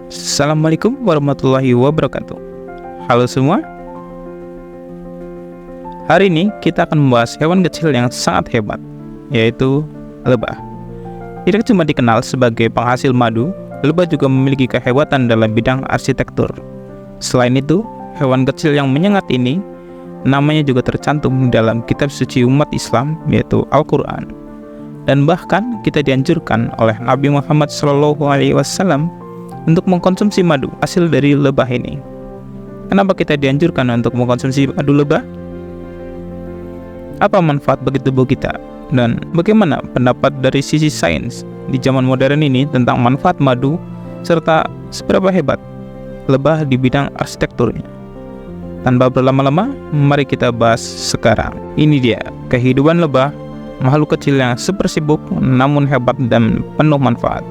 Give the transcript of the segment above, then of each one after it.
Assalamualaikum warahmatullahi wabarakatuh. Halo semua. Hari ini kita akan membahas hewan kecil yang sangat hebat, yaitu lebah. Tidak cuma dikenal sebagai penghasil madu, lebah juga memiliki kehebatan dalam bidang arsitektur. Selain itu, hewan kecil yang menyengat ini namanya juga tercantum dalam kitab suci umat Islam, yaitu Al-Quran. Dan bahkan kita dianjurkan oleh Nabi Muhammad SAW untuk mengkonsumsi madu hasil dari lebah ini. Kenapa kita dianjurkan untuk mengkonsumsi madu lebah? Apa manfaat bagi tubuh kita? Dan bagaimana pendapat dari sisi sains di zaman modern ini tentang manfaat madu serta seberapa hebat lebah di bidang arsitekturnya? Tanpa berlama-lama, mari kita bahas sekarang. Ini dia kehidupan lebah, makhluk kecil yang super sibuk namun hebat dan penuh manfaat.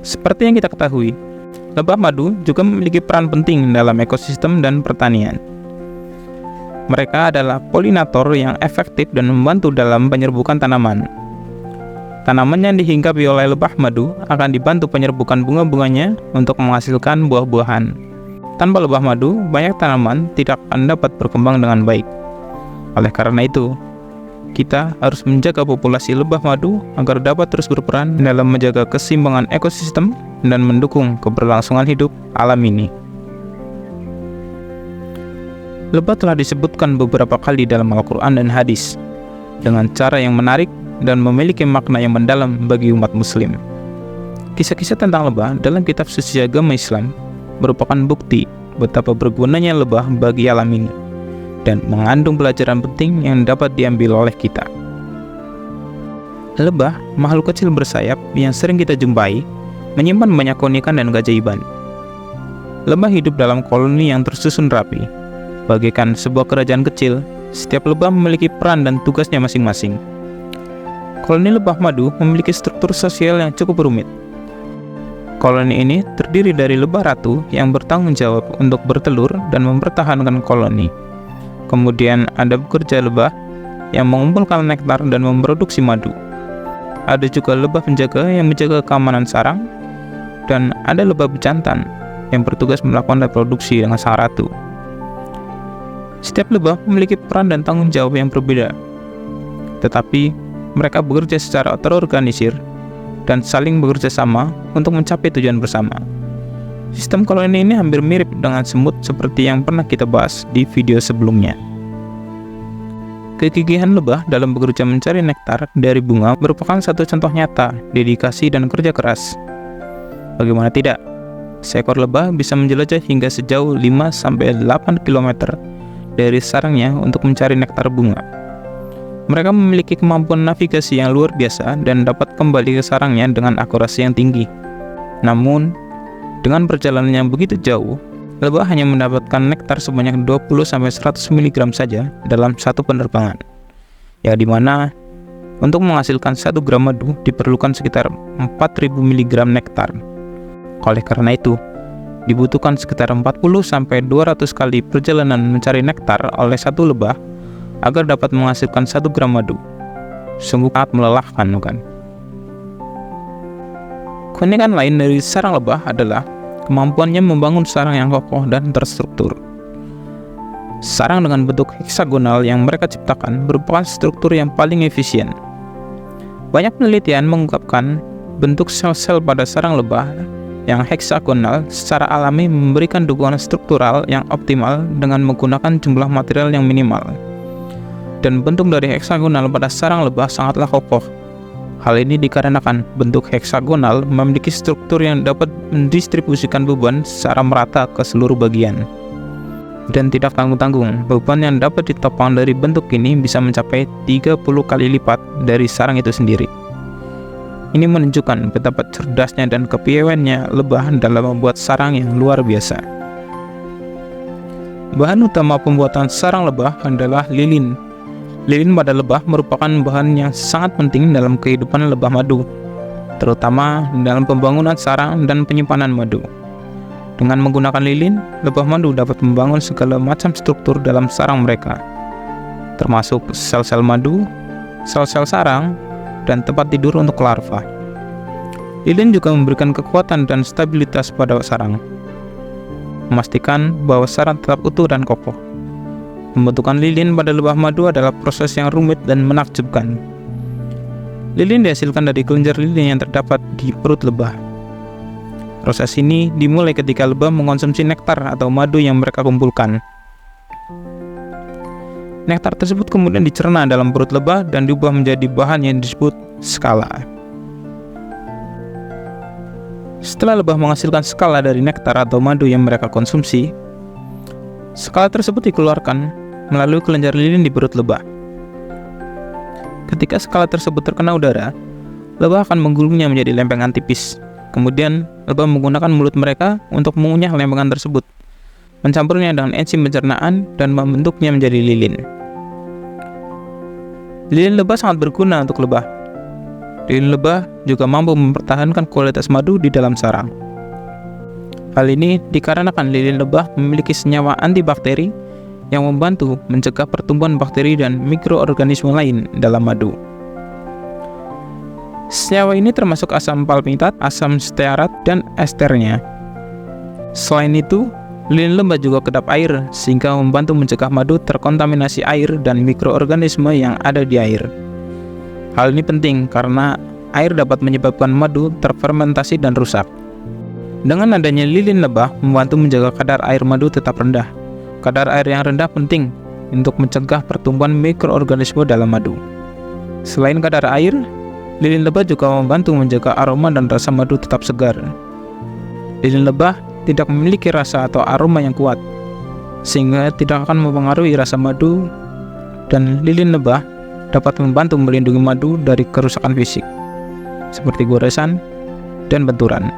Seperti yang kita ketahui, lebah madu juga memiliki peran penting dalam ekosistem dan pertanian. Mereka adalah polinator yang efektif dan membantu dalam penyerbukan tanaman. Tanaman yang dihinggapi oleh lebah madu akan dibantu penyerbukan bunga-bunganya untuk menghasilkan buah-buahan. Tanpa lebah madu, banyak tanaman tidak akan dapat berkembang dengan baik. Oleh karena itu, kita harus menjaga populasi lebah madu agar dapat terus berperan dalam menjaga keseimbangan ekosistem dan mendukung keberlangsungan hidup alam ini. Lebah telah disebutkan beberapa kali dalam Al-Quran dan hadis dengan cara yang menarik dan memiliki makna yang mendalam bagi umat muslim. Kisah-kisah tentang lebah dalam kitab suci agama Islam merupakan bukti betapa bergunanya lebah bagi alam ini dan mengandung pelajaran penting yang dapat diambil oleh kita. Lebah, makhluk kecil bersayap yang sering kita jumpai, menyimpan banyak keunikan dan keajaiban. Lebah hidup dalam koloni yang tersusun rapi. Bagaikan sebuah kerajaan kecil, setiap lebah memiliki peran dan tugasnya masing-masing. Koloni lebah madu memiliki struktur sosial yang cukup rumit. Koloni ini terdiri dari lebah ratu yang bertanggung jawab untuk bertelur dan mempertahankan koloni. Kemudian ada pekerja lebah yang mengumpulkan nektar dan memproduksi madu. Ada juga lebah penjaga yang menjaga keamanan sarang, dan ada lebah bejantan yang bertugas melakukan reproduksi dengan sang ratu. Setiap lebah memiliki peran dan tanggung jawab yang berbeda, tetapi mereka bekerja secara terorganisir dan saling bekerja sama untuk mencapai tujuan bersama. Sistem koloni ini hampir mirip dengan semut seperti yang pernah kita bahas di video sebelumnya. Kegigihan lebah dalam bekerja mencari nektar dari bunga merupakan satu contoh nyata dedikasi dan kerja keras. Bagaimana tidak? Seekor lebah bisa menjelajah hingga sejauh 5-8 km dari sarangnya untuk mencari nektar bunga. Mereka memiliki kemampuan navigasi yang luar biasa dan dapat kembali ke sarangnya dengan akurasi yang tinggi. Namun, dengan perjalanan yang begitu jauh, lebah hanya mendapatkan nektar sebanyak 20-100 mg saja dalam satu penerbangan. Ya, dimana untuk menghasilkan 1 gram madu diperlukan sekitar 4000 mg nektar. Oleh karena itu, dibutuhkan sekitar 40-200 kali perjalanan mencari nektar oleh satu lebah agar dapat menghasilkan 1 gram madu. Sungguh sangat melelahkan, bukan? Keunikan lain dari sarang lebah adalah kemampuannya membangun sarang yang kokoh dan terstruktur. Sarang dengan bentuk heksagonal yang mereka ciptakan merupakan struktur yang paling efisien. Banyak penelitian mengungkapkan bentuk sel-sel pada sarang lebah yang heksagonal secara alami memberikan dukungan struktural yang optimal dengan menggunakan jumlah material yang minimal. Dan bentuk dari heksagonal pada sarang lebah sangatlah kokoh. Hal ini dikarenakan bentuk heksagonal memiliki struktur yang dapat mendistribusikan beban secara merata ke seluruh bagian. Dan tidak tanggung-tanggung, beban yang dapat ditopang dari bentuk ini bisa mencapai 30 kali lipat dari sarang itu sendiri. Ini menunjukkan betapa cerdasnya dan kepiawaiannya lebah dalam membuat sarang yang luar biasa. Bahan utama pembuatan sarang lebah adalah lilin. Lilin pada lebah merupakan bahan yang sangat penting dalam kehidupan lebah madu, terutama dalam pembangunan sarang dan penyimpanan madu. Dengan menggunakan lilin, lebah madu dapat membangun segala macam struktur dalam sarang mereka, termasuk sel-sel madu, sel-sel sarang, dan tempat tidur untuk larva. Lilin juga memberikan kekuatan dan stabilitas pada sarang, memastikan bahwa sarang tetap utuh dan kokoh. Pembentukan lilin pada lebah madu adalah proses yang rumit dan menakjubkan. Lilin dihasilkan dari kelenjar lilin yang terdapat di perut lebah. Proses ini dimulai ketika lebah mengonsumsi nektar atau madu yang mereka kumpulkan. Nektar tersebut kemudian dicerna dalam perut lebah dan diubah menjadi bahan yang disebut skala. Setelah lebah menghasilkan skala dari nektar atau madu yang mereka konsumsi, skala tersebut dikeluarkan melalui kelenjar lilin di perut lebah. Ketika skala tersebut terkena udara, lebah akan menggulungnya menjadi lempengan tipis. Kemudian, lebah menggunakan mulut mereka untuk mengunyah lempengan tersebut, mencampurnya dengan enzim pencernaan dan membentuknya menjadi lilin. Lilin lebah sangat berguna untuk lebah. Lilin lebah juga mampu mempertahankan kualitas madu di dalam sarang. Hal ini dikarenakan lilin lebah memiliki senyawa antibakteri yang membantu mencegah pertumbuhan bakteri dan mikroorganisme lain dalam madu. Senyawa ini termasuk asam palmitat, asam stearat, dan esternya. Selain itu, lilin lebah juga kedap air sehingga membantu mencegah madu terkontaminasi air dan mikroorganisme yang ada di air. Hal ini penting karena air dapat menyebabkan madu terfermentasi dan rusak. Dengan adanya lilin lebah membantu menjaga kadar air madu tetap rendah. Kadar air yang rendah penting untuk mencegah pertumbuhan mikroorganisme dalam madu. Selain kadar air, lilin lebah juga membantu menjaga aroma dan rasa madu tetap segar. Lilin lebah tidak memiliki rasa atau aroma yang kuat, sehingga tidak akan mempengaruhi rasa madu, dan lilin lebah dapat membantu melindungi madu dari kerusakan fisik, seperti goresan dan benturan.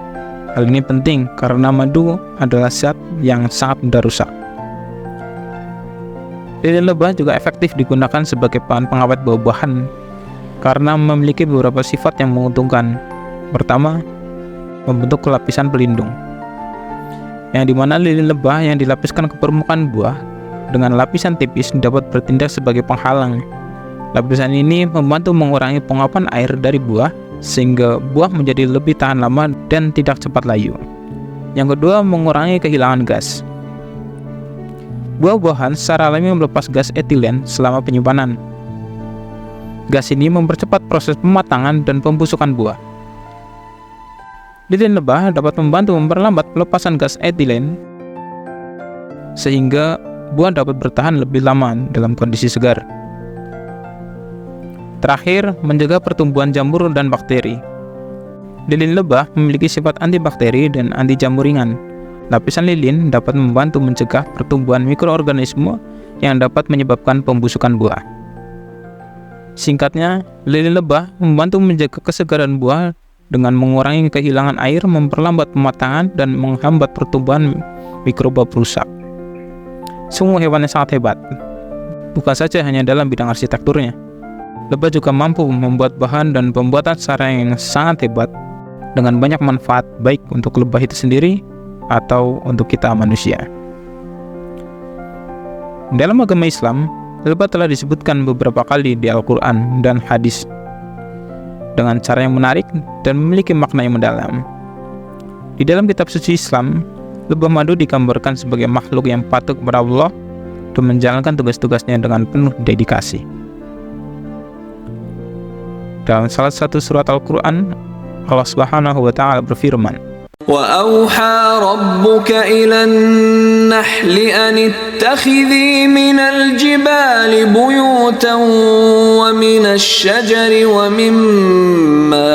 Hal ini penting karena madu adalah zat yang sangat mudah rusak. Lilin lebah juga efektif digunakan sebagai bahan pengawet buah-buahan karena memiliki beberapa sifat yang menguntungkan. Pertama, membentuk lapisan pelindung, yang dimana lilin lebah yang dilapiskan ke permukaan buah dengan lapisan tipis dapat bertindak sebagai penghalang. Lapisan ini membantu mengurangi penguapan air dari buah sehingga buah menjadi lebih tahan lama dan tidak cepat layu. Yang kedua, mengurangi kehilangan gas. Buah-buahan secara alami melepas gas etilen selama penyimpanan. Gas ini mempercepat proses pematangan dan pembusukan buah. Lilin lebah dapat membantu memperlambat pelepasan gas etilen sehingga buah dapat bertahan lebih lama dalam kondisi segar. Terakhir, menjaga pertumbuhan jamur dan bakteri. Lilin lebah memiliki sifat antibakteri dan anti jamur ringan. Lapisan lilin dapat membantu mencegah pertumbuhan mikroorganisme yang dapat menyebabkan pembusukan buah. Singkatnya, lilin lebah membantu menjaga kesegaran buah dengan mengurangi kehilangan air, memperlambat pematangan, dan menghambat pertumbuhan mikroba perusak. Semua hewannya sangat hebat, bukan saja hanya dalam bidang arsitekturnya. Lebah juga mampu membuat bahan dan pembuatan sarang yang sangat hebat dengan banyak manfaat, baik untuk lebah itu sendiri atau untuk kita manusia. Dalam agama Islam, lebah telah disebutkan beberapa kali di Al-Quran dan hadis dengan cara yang menarik dan memiliki makna yang mendalam. Di dalam kitab suci Islam, lebah madu digambarkan sebagai makhluk yang patuh kepada Allah dan menjalankan tugas-tugasnya dengan penuh dedikasi. Dalam salah satu surat Al-Quran, Allah Subhanahu wa Ta'ala berfirman, وَأَوْحَى رَبُّكَ إِلَى النَّحْلِ أَنِ اتَّخِذِي مِنَ الْجِبَالِ بُيُوتًا وَمِنَ الشَّجَرِ وَمِمَّا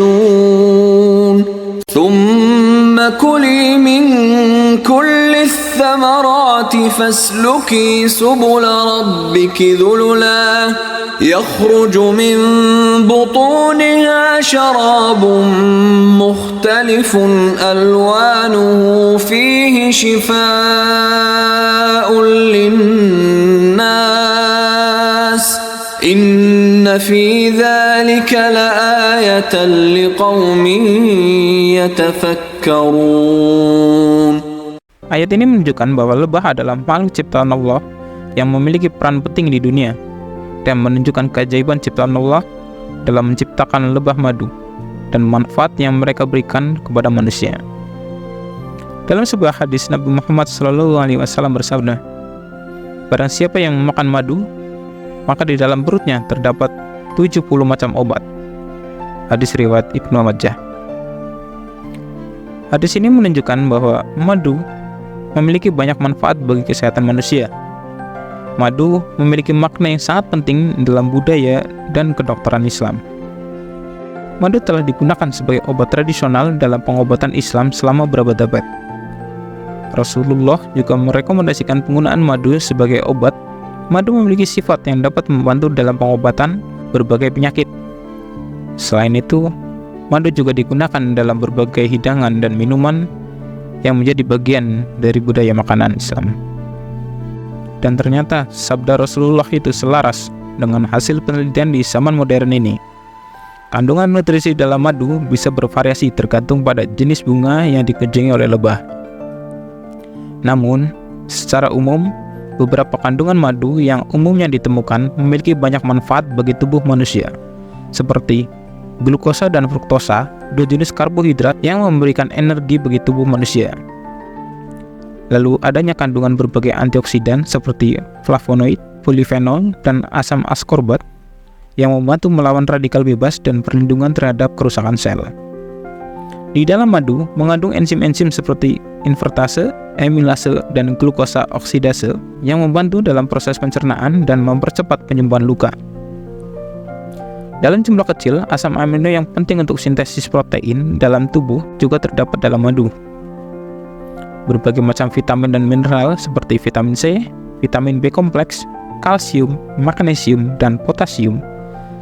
يَعْرِشُونَ ثُمَّ كُلِي مِنْ كُلِّ الثَّمَرَاتِ فَاسْلُكِي سُبُلَ رَبِّكِ ذُلُلًا يخرج من بطونها شراب مختلف ألوانه فيه شفاء للناس إن في ذلك لآية لقوم يتفكرون. Ayat ini menunjukkan bahwa lebah adalah makhluk ciptaan Allah yang memiliki peran penting di dunia dan menunjukkan keajaiban ciptaan Allah dalam menciptakan lebah madu dan manfaat yang mereka berikan kepada manusia. Dalam sebuah hadis, Nabi Muhammad SAW bersabda, "Barang siapa yang memakan madu, maka di dalam perutnya terdapat 70 macam obat." Hadis riwayat Ibnu Majah. Hadis ini menunjukkan bahwa madu memiliki banyak manfaat bagi kesehatan manusia. Madu memiliki makna yang sangat penting dalam budaya dan kedokteran Islam. Madu telah digunakan sebagai obat tradisional dalam pengobatan Islam selama berabad-abad. Rasulullah juga merekomendasikan penggunaan madu sebagai obat. Madu memiliki sifat yang dapat membantu dalam pengobatan berbagai penyakit. Selain itu, madu juga digunakan dalam berbagai hidangan dan minuman yang menjadi bagian dari budaya makanan Islam. Dan ternyata sabda Rasulullah itu selaras dengan hasil penelitian di zaman modern ini. Kandungan nutrisi dalam madu bisa bervariasi tergantung pada jenis bunga yang dikejengi oleh lebah. Namun, secara umum, beberapa kandungan madu yang umumnya ditemukan memiliki banyak manfaat bagi tubuh manusia, seperti glukosa dan fruktosa, dua jenis karbohidrat yang memberikan energi bagi tubuh manusia. Lalu adanya kandungan berbagai antioksidan seperti flavonoid, polifenol, dan asam askorbat yang membantu melawan radikal bebas dan perlindungan terhadap kerusakan sel. Di dalam madu mengandung enzim-enzim seperti invertase, amilase, dan glukosa oksidase yang membantu dalam proses pencernaan dan mempercepat penyembuhan luka. Dalam jumlah kecil, asam amino yang penting untuk sintesis protein dalam tubuh juga terdapat dalam madu. Berbagai macam vitamin dan mineral seperti vitamin C, vitamin B kompleks, kalsium, magnesium, dan potasium,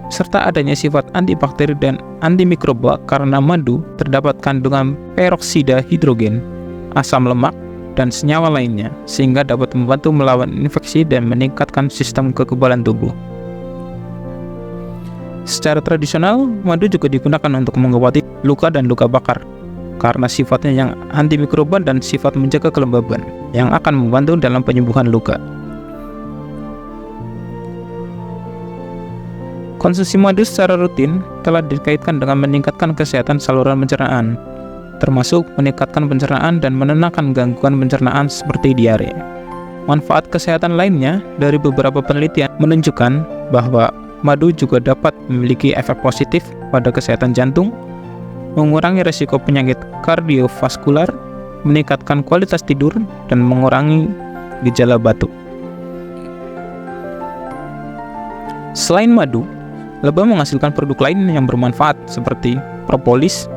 serta adanya sifat antibakteri dan antimikroba karena madu terdapat kandungan peroksida hidrogen, asam lemak, dan senyawa lainnya sehingga dapat membantu melawan infeksi dan meningkatkan sistem kekebalan tubuh. Secara tradisional, madu juga digunakan untuk mengobati luka dan luka bakar karena sifatnya yang antimikroba dan sifat menjaga kelembaban yang akan membantu dalam penyembuhan luka. Konsumsi madu secara rutin telah dikaitkan dengan meningkatkan kesehatan saluran pencernaan, termasuk meningkatkan pencernaan dan menenangkan gangguan pencernaan seperti diare. Manfaat kesehatan lainnya dari beberapa penelitian menunjukkan bahwa madu juga dapat memiliki efek positif pada kesehatan jantung, mengurangi risiko penyakit kardiovaskular, meningkatkan kualitas tidur, dan mengurangi gejala batuk. Selain madu, lebah menghasilkan produk lain yang bermanfaat seperti propolis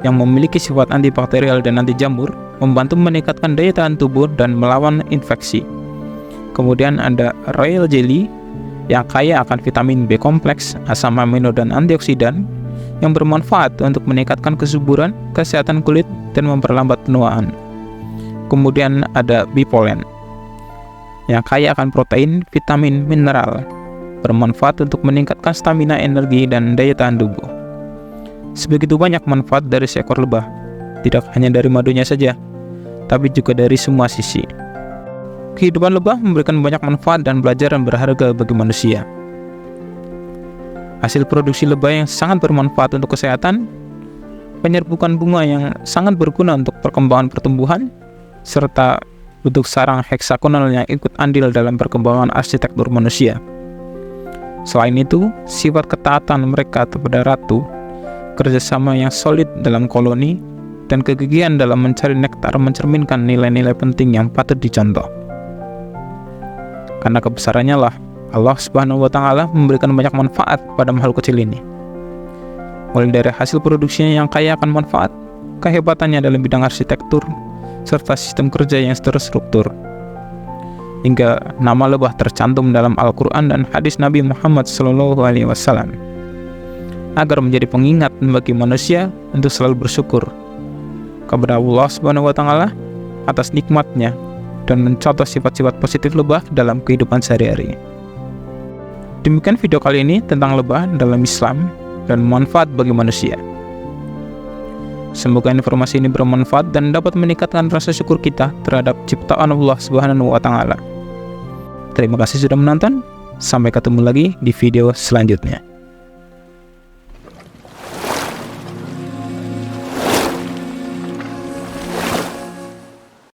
yang memiliki sifat antibakterial dan anti jamur, membantu meningkatkan daya tahan tubuh dan melawan infeksi. Kemudian ada royal jelly yang kaya akan vitamin B kompleks, asam amino, dan antioksidan yang bermanfaat untuk meningkatkan kesuburan, kesehatan kulit, dan memperlambat penuaan. Kemudian ada bipolen yang kaya akan protein, vitamin, mineral, bermanfaat untuk meningkatkan stamina, energi, dan daya tahan tubuh. Sebegitu banyak manfaat dari seekor lebah, tidak hanya dari madunya saja, tapi juga dari semua sisi. Kehidupan lebah memberikan banyak manfaat dan pelajaran berharga bagi manusia. Hasil produksi lebah yang sangat bermanfaat untuk kesehatan, penyerbukan bunga yang sangat berguna untuk perkembangan pertumbuhan, serta bentuk sarang heksagonal yang ikut andil dalam perkembangan arsitektur manusia. Selain itu, sifat ketaatan mereka kepada ratu, kerjasama yang solid dalam koloni, dan kegigihan dalam mencari nektar mencerminkan nilai-nilai penting yang patut dicontoh. Karena kebesarannya lah, Allah Subhanahu wa Ta'ala memberikan banyak manfaat pada makhluk kecil ini. Mulai dari hasil produksinya yang kaya akan manfaat, kehebatannya dalam bidang arsitektur, serta sistem kerja yang terstruktur, hingga nama lebah tercantum dalam Al-Quran dan hadis Nabi Muhammad SAW, agar menjadi pengingat bagi manusia untuk selalu bersyukur kepada Allah Subhanahu wa Ta'ala atas nikmatnya dan mencontoh sifat-sifat positif lebah dalam kehidupan sehari-hari. Demikian video kali ini tentang lebah dalam Islam dan manfaat bagi manusia. Semoga informasi ini bermanfaat dan dapat meningkatkan rasa syukur kita terhadap ciptaan Allah Subhanahu wa Ta'ala. Terima kasih sudah menonton. Sampai ketemu lagi di video selanjutnya.